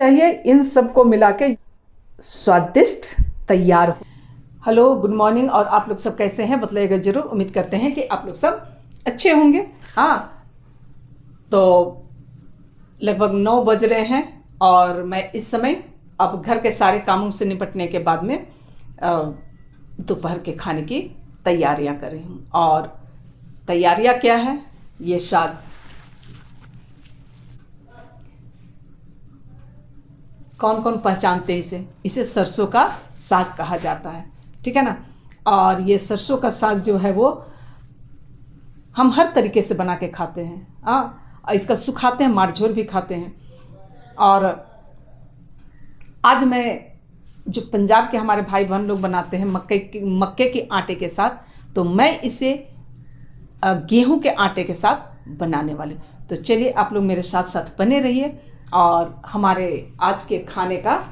चाहिए, इन सबको मिला के स्वादिष्ट तैयार हो। Hello, good morning. और आप लोग सब कैसे हैं बताइएगा ज़रूर। उम्मीद करते हैं कि आप लोग सब अच्छे होंगे। हाँ, तो लगभग 9 बज रहे हैं और मैं इस समय अब घर के सारे कामों से निपटने के बाद में दोपहर के खाने की तैयारियां कर रही हूँ। और तैयारियां क्या है, ये साग, कौन कौन पहचानते हैं इसे सरसों का साग कहा जाता है, ठीक है ना। और ये सरसों का साग जो है वो हम हर तरीके से बना के खाते हैं। इसका सुखाते हैं, मारझोर भी खाते हैं। और आज मैं जो पंजाब के हमारे भाई बहन लोग बनाते हैं मक्के के आटे के साथ, तो मैं इसे गेहूं के आटे के साथ बनाने वाली हूँ। तो चलिए आप लोग मेरे साथ साथ बने रहिए और हमारे आज के खाने का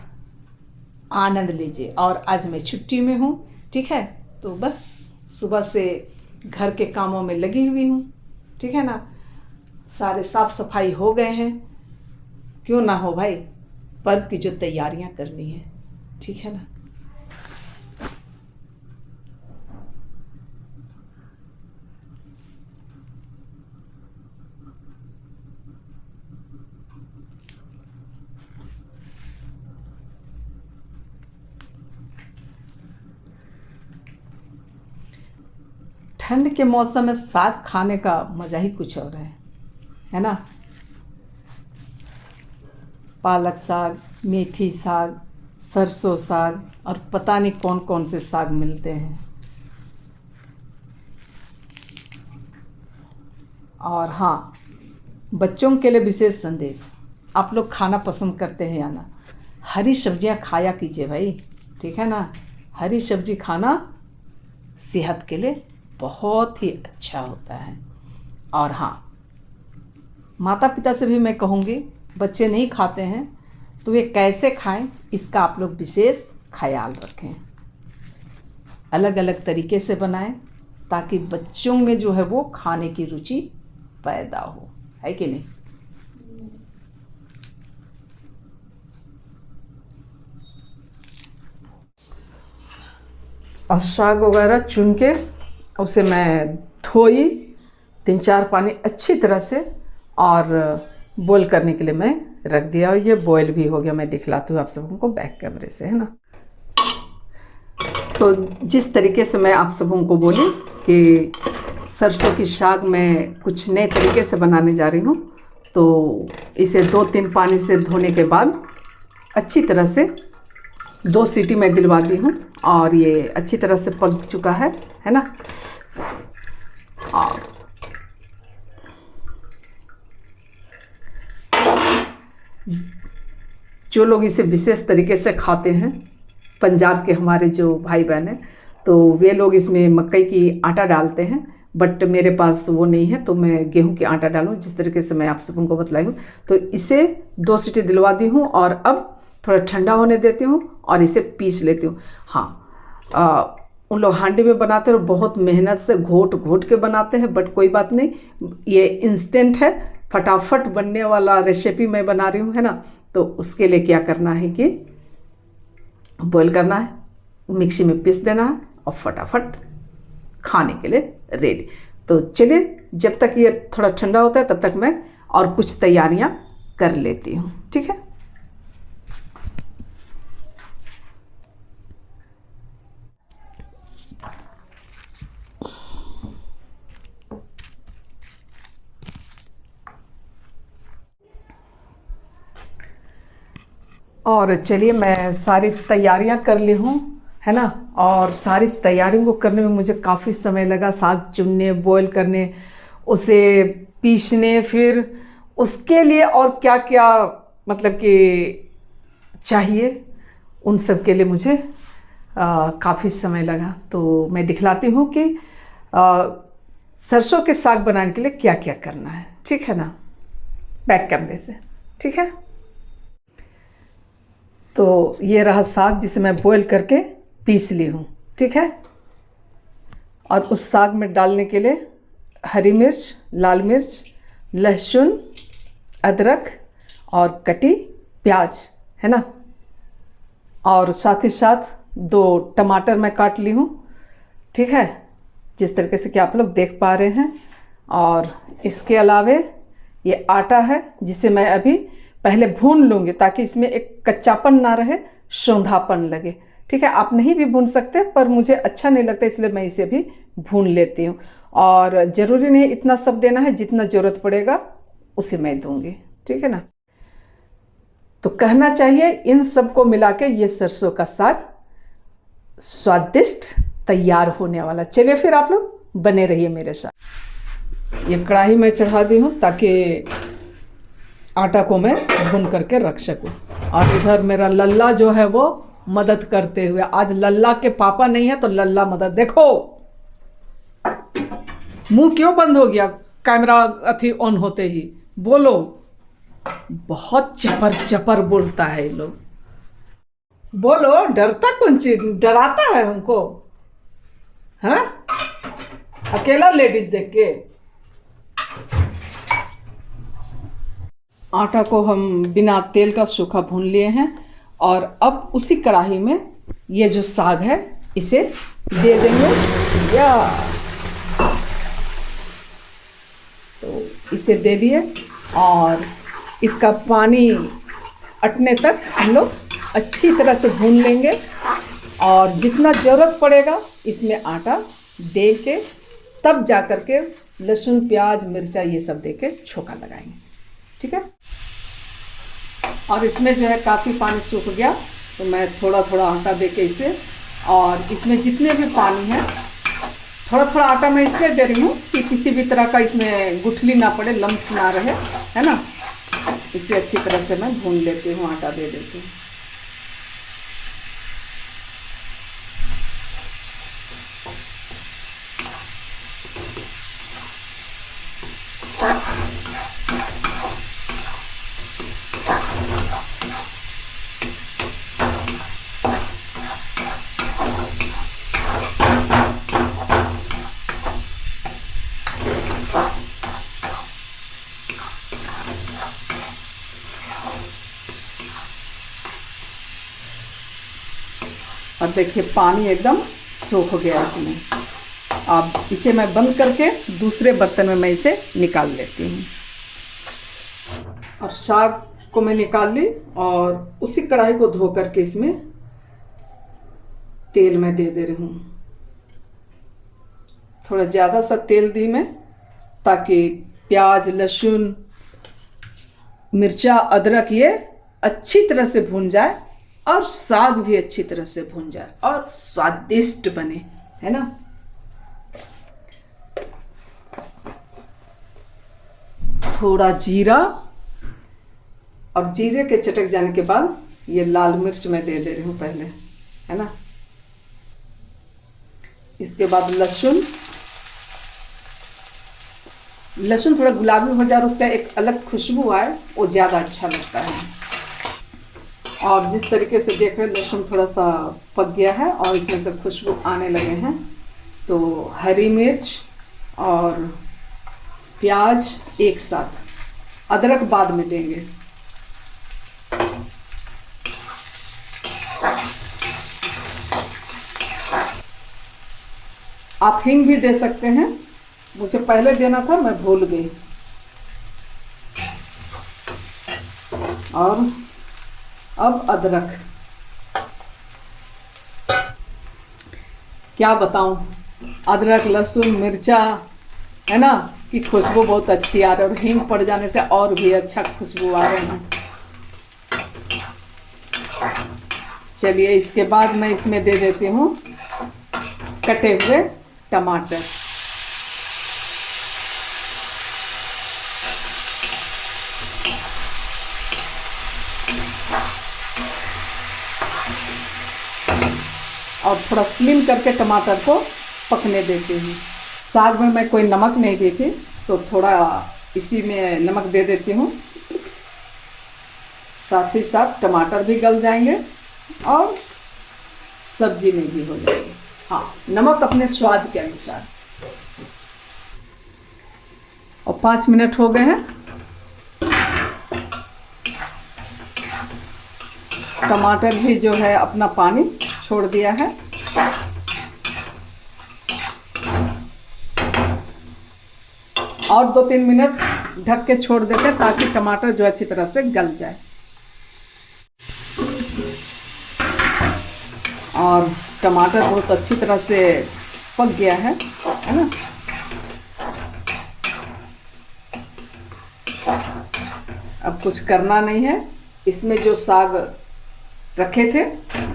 आनंद लीजिए। और आज मैं छुट्टी में हूँ, ठीक है, तो बस सुबह से घर के कामों में लगी हुई हूँ, ठीक है ना। सारे साफ सफाई हो गए हैं, क्यों ना हो भाई, पर्व की जो तैयारियां करनी है, ठीक है ना। ठंड के मौसम में साग खाने का मज़ा ही कुछ और है ना। पालक साग, मेथी साग, सरसों साग और पता नहीं कौन कौन से साग मिलते हैं। और हाँ, बच्चों के लिए विशेष संदेश, आप लोग खाना पसंद करते हैं या ना, हरी सब्जियां खाया कीजिए भाई, ठीक है ना। हरी सब्जी खाना सेहत के लिए बहुत ही अच्छा होता है। और हाँ, माता पिता से भी मैं कहूँगी, बच्चे नहीं खाते हैं तो वे कैसे खाएं, इसका आप लोग विशेष ख्याल रखें। अलग अलग तरीके से बनाएं ताकि बच्चों में जो है वो खाने की रुचि पैदा हो, है कि नहीं। और साग वगैरह चुन के उसे मैं धोई 3-4 पानी अच्छी तरह से और बॉईल करने के लिए मैं रख दिया। और ये बॉईल भी हो गया, मैं दिखलाती हूँ आप सबों को बैक कैमरे से, है ना। तो जिस तरीके से मैं आप सबों को बोली कि सरसों की साग मैं कुछ नए तरीके से बनाने जा रही हूँ, तो इसे 2-3 पानी से धोने के बाद अच्छी तरह से 2 सीटी मैं दिलवा दी हूँ और ये अच्छी तरह से पक चुका है ना। और जो लोग इसे विशेष तरीके से खाते हैं, पंजाब के हमारे जो भाई बहन हैं, तो वे लोग इसमें मकई की आटा डालते हैं, बट मेरे पास वो नहीं है तो मैं गेहूं की आटा डालूँ, जिस तरीके से मैं आप सबों को बतलाई हूँ। तो इसे 2 सीटी दिलवा दी हूँ और अब थोड़ा ठंडा होने देती हूँ और इसे पीस लेती हूँ। हाँ, उन लोग हांडी में बनाते हैं और बहुत मेहनत से घोट घोट के बनाते हैं, बट कोई बात नहीं, ये इंस्टेंट है, फटाफट बनने वाला रेसिपी मैं बना रही हूँ, है ना। तो उसके लिए क्या करना है कि बॉईल करना है, मिक्सी में पीस देना है और फटाफट खाने के लिए रेडी। तो चलिए, जब तक ये थोड़ा ठंडा होता है तब तक मैं और कुछ तैयारियां कर लेती हूँ, ठीक है। और चलिए, मैं सारी तैयारियां कर ली हूँ, है ना। और सारी तैयारियों को करने में मुझे काफ़ी समय लगा, साग चुनने, बॉईल करने, उसे पीसने, फिर उसके लिए और क्या क्या मतलब कि चाहिए, उन सब के लिए मुझे काफ़ी समय लगा। तो मैं दिखलाती हूँ कि सरसों के साग बनाने के लिए क्या क्या करना है, ठीक है ना, बैक कैमरे से, ठीक है। तो ये रहा साग जिसे मैं बॉईल करके पीस ली हूँ, ठीक है। और उस साग में डालने के लिए हरी मिर्च, लाल मिर्च, लहसुन, अदरक और कटी प्याज है ना। और साथ ही साथ 2 टमाटर मैं काट ली हूँ, ठीक है, जिस तरीके से कि आप लोग देख पा रहे हैं। और इसके अलावे ये आटा है जिसे मैं अभी पहले भून लूँगी ताकि इसमें एक कच्चापन ना रहे, सौंधापन लगे, ठीक है। आप नहीं भी भून सकते, पर मुझे अच्छा नहीं लगता इसलिए मैं इसे भी भून लेती हूँ। और ज़रूरी नहीं इतना सब देना है, जितना ज़रूरत पड़ेगा उसे मैं दूँगी, ठीक है ना। तो कहना चाहिए इन सबको मिला के ये सरसों का साग स्वादिष्ट तैयार होने वाला। चलिए फिर आप लोग बने रहिए मेरे साथ। ये कढ़ाई में चढ़ा दी हूँ ताकि आटा को मैं भून करके रख सकूँ। और इधर मेरा लल्ला जो है वो मदद करते हुए, आज लल्ला के पापा नहीं है तो लल्ला मदद। देखो मुंह क्यों बंद हो गया कैमरा अथी ऑन होते ही, बोलो। बहुत चपर चपर बोलता है ये लोग, बोलो। डरता कौन चीज, डराता है हमको, हाँ? अकेला लेडीज देख के। आटा को हम बिना तेल का सूखा भून लिए हैं और अब उसी कढ़ाई में ये जो साग है इसे दे देंगे। या तो इसे दे दिए और इसका पानी अटने तक हम लोग अच्छी तरह से भून लेंगे। और जितना ज़रूरत पड़ेगा इसमें आटा दे के तब जा कर के लहसुन प्याज मिर्चा ये सब दे के छोंका लगाएंगे, ठीक है। और इसमें जो है काफ़ी पानी सूख गया तो मैं थोड़ा थोड़ा आटा दे के इसे, और इसमें जितने भी पानी है थोड़ा थोड़ा आटा मैं इसलिए दे रही हूँ कि किसी भी तरह का इसमें गुठली ना पड़े, लम्स ना रहे, है ना। इसे अच्छी तरह से मैं भून लेती हूँ, आटा दे देती हूँ। और देखिए पानी एकदम सूख गया इसमें। अब इसे मैं बंद करके दूसरे बर्तन में मैं इसे निकाल लेती हूँ। और साग को मैं निकाल ली और उसी कढ़ाई को धो करके इसमें तेल में दे रही हूँ। थोड़ा ज़्यादा सा तेल दी मैं ताकि प्याज लहसुन मिर्चा अदरक ये अच्छी तरह से भून जाए और साग भी अच्छी तरह से भून जाए और स्वादिष्ट बने, है ना। थोड़ा जीरा, और जीरे के चटक जाने के बाद ये लाल मिर्च मैं दे रही हूँ पहले, है ना। इसके बाद लहसुन थोड़ा गुलाबी हो जाए और उसका एक अलग खुशबू आए, वो ज़्यादा अच्छा लगता है। और जिस तरीके से देख रहे हैं लहसुन थोड़ा सा पक गया है और इसमें से खुशबू आने लगे हैं, तो हरी मिर्च और प्याज एक साथ, अदरक बाद में देंगे। आप हींग भी दे सकते हैं, मुझे पहले देना था मैं भूल गई। और अब अदरक, क्या बताऊं, अदरक लहसुन मिर्चा, है ना, कि खुशबू बहुत अच्छी आ रही है और हींग पड़ जाने से और भी अच्छा खुशबू आ रहे हैं। चलिए इसके बाद मैं इसमें दे देती हूँ कटे हुए टमाटर। और थोड़ा स्लिम करके टमाटर को पकने देती हूँ। साग में मैं कोई नमक नहीं दी थी तो थोड़ा इसी में नमक दे देती हूँ। साथ ही साथ टमाटर भी गल जाएंगे और सब्जी में भी हो जाएगी। हाँ, नमक अपने स्वाद के अनुसार। और 5 मिनट हो गए हैं। टमाटर भी जो है अपना पानी छोड़ दिया है। और 2-3 मिनट ढक के छोड़ देते हैं ताकि टमाटर जो अच्छी तरह से गल जाए। और टमाटर बहुत अच्छी तरह से पक गया है ना। अब कुछ करना नहीं है, इसमें जो साग रखे थे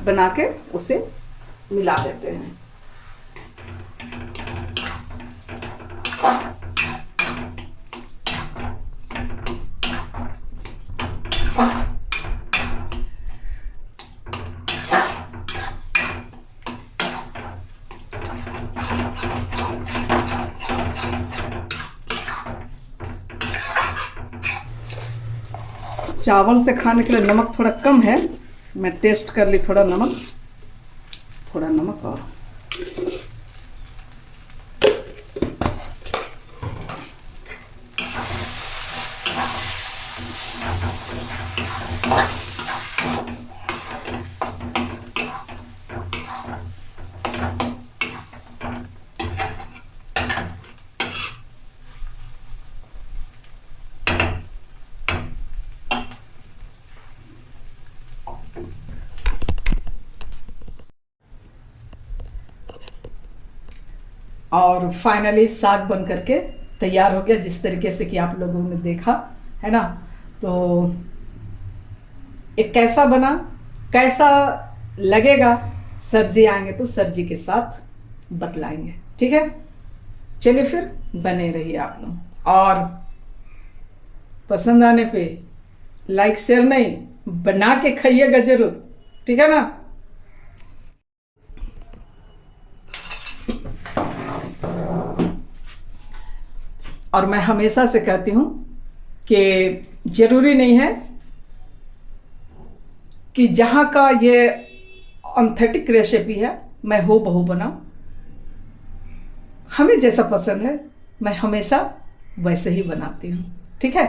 बना के उसे मिला देते हैं। चावल से खाने के लिए नमक थोड़ा कम है, मैं टेस्ट कर ली थोड़ा नमक और फाइनली साग बन करके तैयार हो गया, जिस तरीके से कि आप लोगों ने देखा है ना। तो एक कैसा बना, कैसा लगेगा, सर जी आएंगे तो सर जी के साथ बतलाएंगे, ठीक है। चलिए फिर बने रहिए आप लोग, और पसंद आने पे लाइक शेयर नहीं, बना के खाइएगा जरूर, ठीक है ना। और मैं हमेशा से कहती हूँ कि ज़रूरी नहीं है कि जहाँ का ये ऑथेंटिक रेसिपी है मैं हो बहू बनाऊँ। हमें जैसा पसंद है मैं हमेशा वैसे ही बनाती हूँ, ठीक है।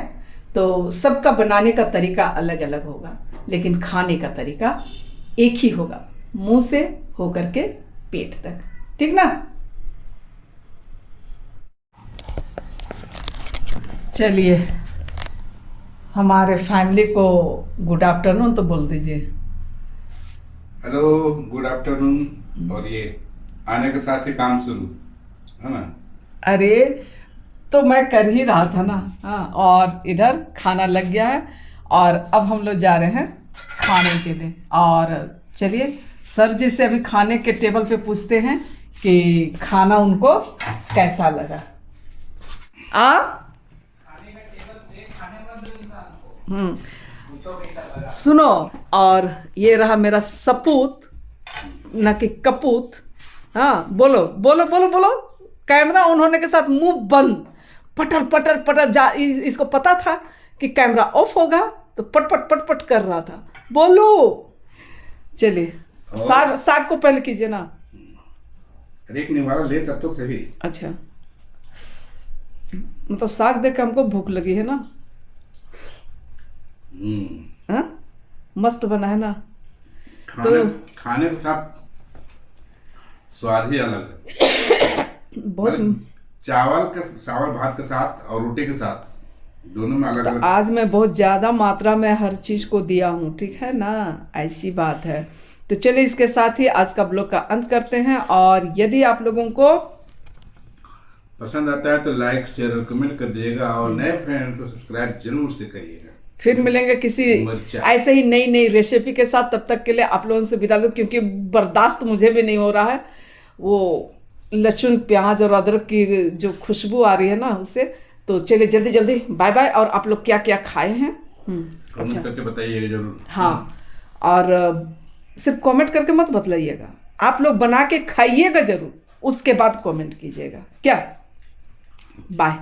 तो सबका बनाने का तरीका अलग अलग होगा, लेकिन खाने का तरीका एक ही होगा, मुंह से होकर के पेट तक, ठीक ना। चलिए हमारे फैमिली को गुड आफ्टरनून तो बोल दीजिए। Hello, good afternoon. और ये आने के साथ ही काम शुरू है ना। अरे तो मैं कर ही रहा था ना। हाँ, और इधर खाना लग गया है और अब हम लोग जा रहे हैं खाने के लिए। और चलिए सर जी से अभी खाने के टेबल पे पूछते हैं कि खाना उनको कैसा लगा। सुनो, और ये रहा मेरा सपूत न कि कपूत। हाँ, बोलो बोलो बोलो बोलो। कैमरा ऑन होने के साथ मुंह बंद, पटर पटर पटर जा। इसको पता था कि कैमरा ऑफ होगा तो पट पट पट पट कर रहा था। बोलो। चलिए साग को पहले कीजिए ना। एक निवाला ले तब तो सही। अच्छा, मतलब साग देख के हमको भूख लगी है ना। हाँ, मस्त बना है ना। खाने के साथ स्वाद ही अलग है। बहुत चावल भात के साथ और रोटी के साथ दोनों में अलग अलग। आज मैं बहुत ज्यादा मात्रा में हर चीज को दिया हूँ, ठीक है ना, ऐसी बात है। तो चलिए इसके साथ ही आज का ब्लॉग का अंत करते हैं। और यदि आप लोगों को पसंद आता है तो लाइक शेयर और कमेंट कर दीजिएगा, और नए फ्रेंड तो सब्सक्राइब जरूर से करिएगा। फिर मिलेंगे किसी ऐसे ही नई नई रेसिपी के साथ। तब तक के लिए आप लोगों से विदा दो, क्योंकि बर्दाश्त मुझे भी नहीं हो रहा है वो लहसुन प्याज और अदरक की जो खुशबू आ रही है ना उससे। तो चलिए जल्दी जल्दी बाय बाय। और आप लोग क्या क्या खाए हैं कमेंट करके बताइएगा जरूर। हाँ, और सिर्फ कमेंट करके मत बतलाइएगा, आप लोग बना के खाइएगा जरूर, उसके बाद कमेंट कीजिएगा क्या। बाय।